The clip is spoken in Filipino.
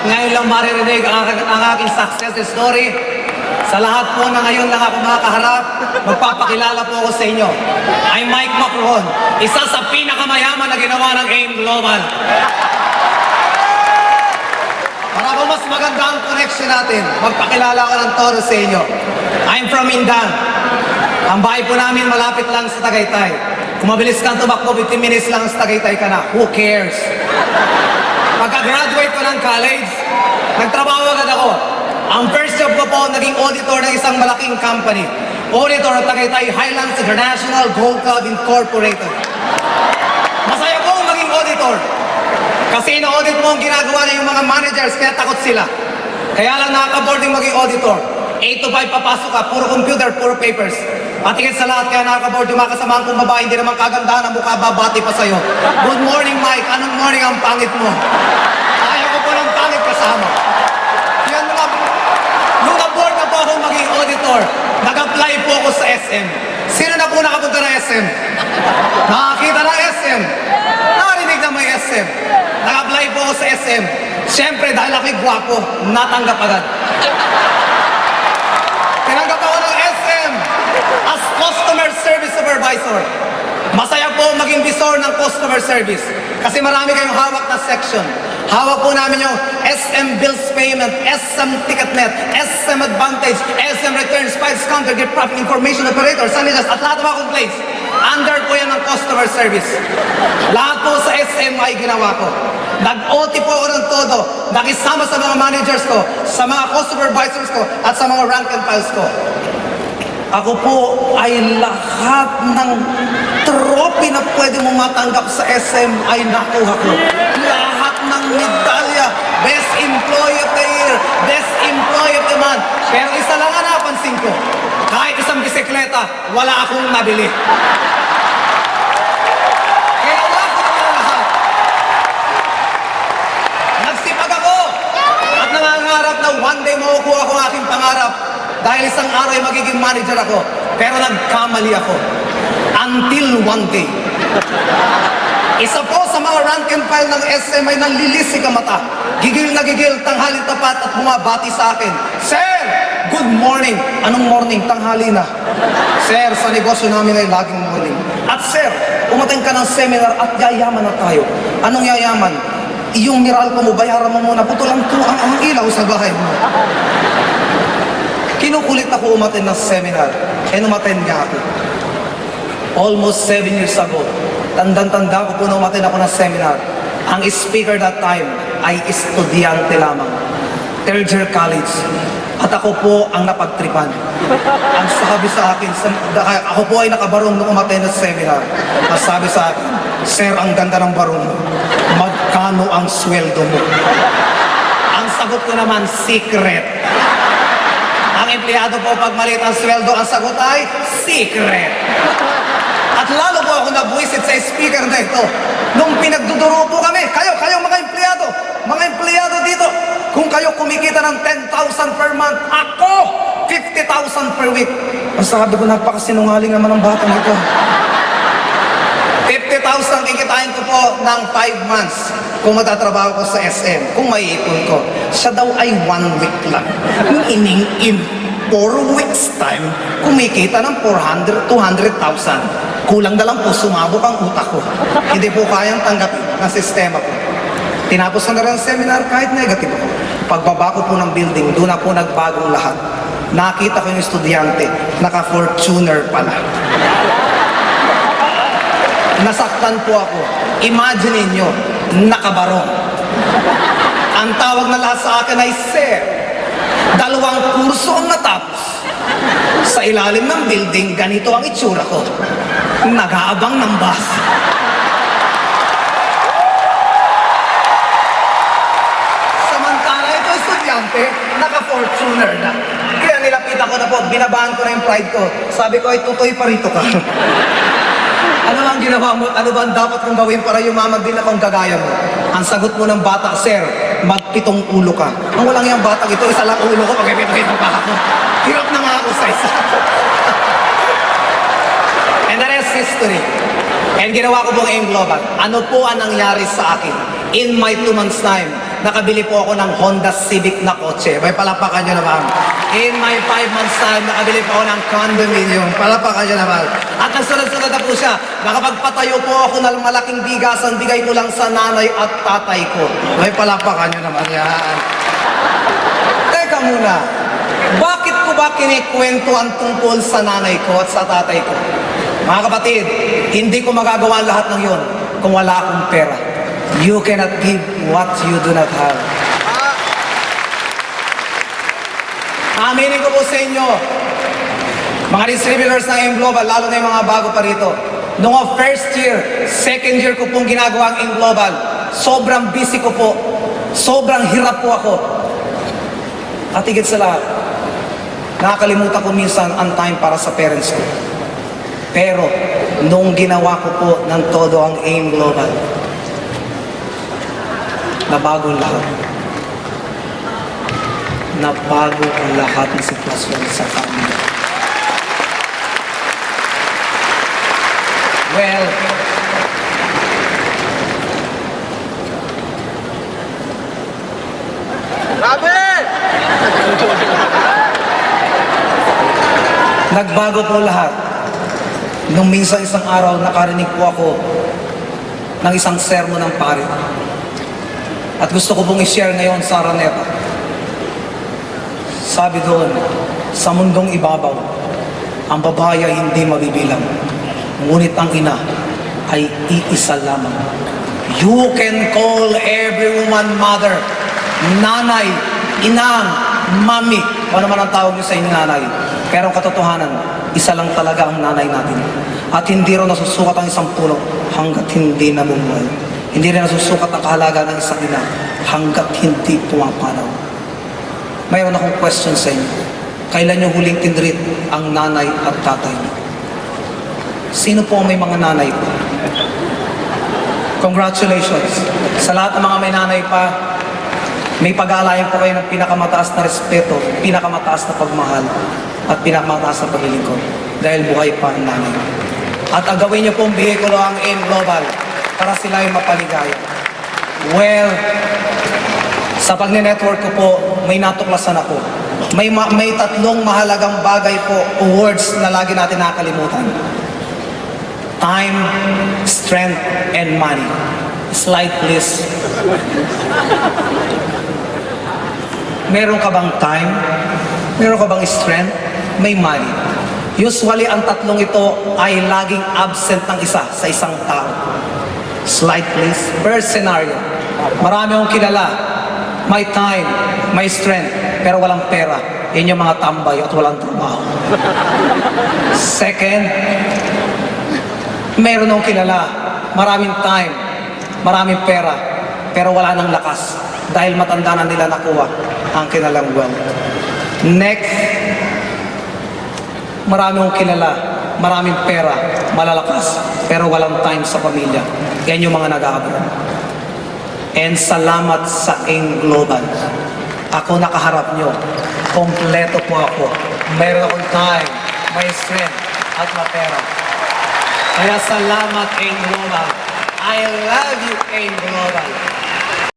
ngayon lang maririnig ang aking success story. Sa lahat po na ngayon lang ako makakaharap, magpapakilala po ako sa inyo. I'm Mike Macron, isa sa pinakamayaman na ginawa ng AIM Global. Para po mas maganda ang connection natin, magpakilala ko ng todo sa inyo. I'm from Indan. Ang bahay po namin malapit lang sa Tagaytay. Kung mabilis kang tumakbo, 15 minutes lang sa Tagaytay ka na. Who cares? Pagka-graduate ko ng college, nagtrabaho agad ako. Ang first job ko po, naging auditor ng isang malaking company. Auditor ng Tagaytay Highlands International Gold Club Incorporated. Masaya po maging auditor. Kasi ina-audit mo ang ginagawa na yung mga managers, kaya takot sila. Kaya lang nakaka-boarding maging auditor. 8 to 5 papasok ka, puro computer, puro papers. Patikit sa lahat, kaya nakaka-board yung mga kasamahan kong babae, hindi naman kagandahan ang mukha, babati pa sa'yo. Good morning, Mike. Anong morning ang pangit mo? Ayaw ko po ng pangit kasama. Yan mga, nung na-board na po akong maging auditor, nag-apply po ako sa SM. Sino na po nakapunta ng SM? Nakakita ng SM. Narinig na may SM. Nag-apply po ako sa SM. Siyempre, dahil ako'y gwapo, natanggap agad. Tinanggap ako ng SM as Customer Service Supervisor. Masaya po maging visor ng customer service kasi marami kayong hawak na section. Hawak po namin yung SM Bills Payment, SM TicketNet, SM Advantage, SM Returns, Files Counter, Get Profit Information Operator, Sanitas, at lahat ng mga complaints. Under po yan ng customer service. Lahat po sa SM ay ginawa ko. Nag-OT po ako ng todo, nakisama sa mga managers ko, sa mga co-supervisors ko, at sa mga rank and files ko. Ako po ay lahat ng trophy na pwede mo matanggap sa SM ay nakuha ko. Lahat ng medalya, Best Employee of the Year, Best Employee of the Month. Pero isa lang ang napansin ko, kahit isang bisikleta, wala akong nabili. One day makukuha ko ang aking pangarap dahil isang araw ay magiging manager ako. Pero nagkamali ako. Until one day. Isa po sa mga rank and file ng SM ay nanlilisik ang mata. Gigil na gigil, tanghaling tapat at bumabati sa akin. Sir! Good morning! Anong morning? Tanghali na. Sir, sa negosyo namin ay laging morning. At sir, umating ka ng seminar at yayaman na tayo. Anong yayaman? Yung Meralco mo, bayaran mo muna, putulan po ang ilaw sa bahay mo. Kinukulit ako umaten ng seminar, umaten nga ako. Almost 7 years ago, tandang-tanda ko po na umaten ako ng seminar. Ang speaker that time ay estudyante lamang, 3rd year college. At ako po ang napagtripan. Ang sabi sa akin, ako po ay nakabarong nung umaten ng seminar. Ang sabi sa akin, Sir, ang ganda ng barong mo. Magkano ang sweldo mo? Ang sagot ko naman, secret. Ang empleyado po, pag maliit ang sweldo, ang sagot ay secret. At lalo po ako nabwisit sa speaker na ito. Nung pinagduduro po kami, kayo mga empleyado dito, kung kayo kumikita ng 10,000 per month, ako, 50,000 per week. Ang sabi ko, napakasinungaling naman ang batang ito. 50,000 kikitain ko po ng 5 months kung magtatrabaho ko sa SM, kung maiipon ko. Siya daw ay 1 week lang. In 4 weeks time, kumikita ng 400, 200,000. Kulang na lang po, sumabog ang utak ko. Hindi po kayang tanggapin ng sistema ko. Tinapos na rin ang seminar kahit negative ako. Pagbaba ko po ng building, doon na po nagbagong lahat. Nakita ko yung estudyante, naka-Fortuner pala. Nasaktan po ako. Imagine niyo, nakabarong. Ang tawag na lahat sa akin ay Sir. 2 kurso ang natapos. Sa ilalim ng building, ganito ang itsura ko. Nag-aabang ng bus. Samantala ito estudyante, naka-Fortuner na. Kaya nilapitan ko na po, binabahan ko na yung pride ko. Sabi ko, ay tutoy pa rito ka. Ano ang ginawa mo? Ano ba ang dapat kong gawin para yumamag din akong gagaya mo? Ang sagot mo ng bata, Sir, mag-7 ulo ka. Ang walang yung batang ito, 1 lang ulo ko, pag-ipit-ipit pa ako. Hirap na nga ako sa isa. And the rest history. And ginawa ko pong AIM Global. Ano po ang nangyari sa akin? In my 2 months time, nakabili po ako ng Honda Civic na kotse. May palapakan nyo naman. In my 5 months time, nakabili po ako ng condominium. Palapakan nyo naman. At nagsunod-sunod na po siya. Nakapagpatayo po ako ng malaking bigasan. Bigay ko lang sa nanay at tatay ko. May palapakan nyo naman yan. Teka muna. Bakit ko ba kinikwento ang tungkol sa nanay ko at sa tatay ko? Mga kapatid, hindi ko magagawa lahat ng yon kung wala akong pera. You cannot give what you do not have. Aminin ko po sa inyo, mga distributors ng AIM Global, lalo na yung mga bago pa rito. Noong first year, second year ko pong ginagawa ang AIM Global, sobrang busy ko po, sobrang hirap po ako. At higit sa lahat, nakakalimutan ko minsan ang time para sa parents ko. Pero, nung ginawa ko po ng todo ang AIM Global, nabago lahat. Nabago ang lahat ng sitwasyon sa family. Well, nagbago po lahat. Nung minsan isang araw, nakarinig po ako ng isang sermon ng pare. At gusto ko pong i-share ngayon sa Araneta. Sabi doon, sa mundong ibabaw, ang babae ay hindi mabibilang. Ngunit ang ina ay iisa lamang. You can call every woman mother, nanay, inang, mami. Ano naman ang tawag niyo sa inyong nanay. Pero ang katotohanan, isa lang talaga ang nanay natin. At hindi rin nasusukat ang isang puno hanggat hindi namumuhay. Hindi rin nasusukat ang kahalaga ng isang ina hanggat hindi pumapanaw. Mayroon akong question sa inyo. Kailan niyo huling tinreat ang nanay at tatay niyo? Sino po ang may mga nanay po? Congratulations. Sa lahat ng mga may nanay pa, may pag-aalayan po kayo ng pinakamataas na respeto, pinakamataas na pagmahal, at pinakamataas na paglilingkod. Dahil buhay pa ang nanay. At ang gawin niyo pong bihikulo ang AIM Global para sila ay mapaligaya. Well, sa pagne-network ko po, may natuklasan ako. May tatlong mahalagang bagay po o words na lagi natin nakakalimutan. Time, strength, and money. Slide please. Meron ka bang time? Meron ka bang strength? May money. Usually, ang tatlong ito ay laging absent ng isa sa isang tao. Slide please. First scenario. Marami akong kilala. May time, may strength, pero walang pera. Yan yung mga tambay at walang trabaho. Second, meron akong kilala. Maraming time, maraming pera, pero wala nang lakas. Dahil matanda na nila nakuha ang kanilang wealth. Next, marami akong kilala, maraming pera, malalakas, pero walang time sa pamilya. Yan yung mga nag-aabot. And salamat sa AIM Global. Ako nakaharap nyo. Kompleto po ako. Meron akong time, may strength, at mapera. Kaya salamat AIM Global. I love you AIM Global.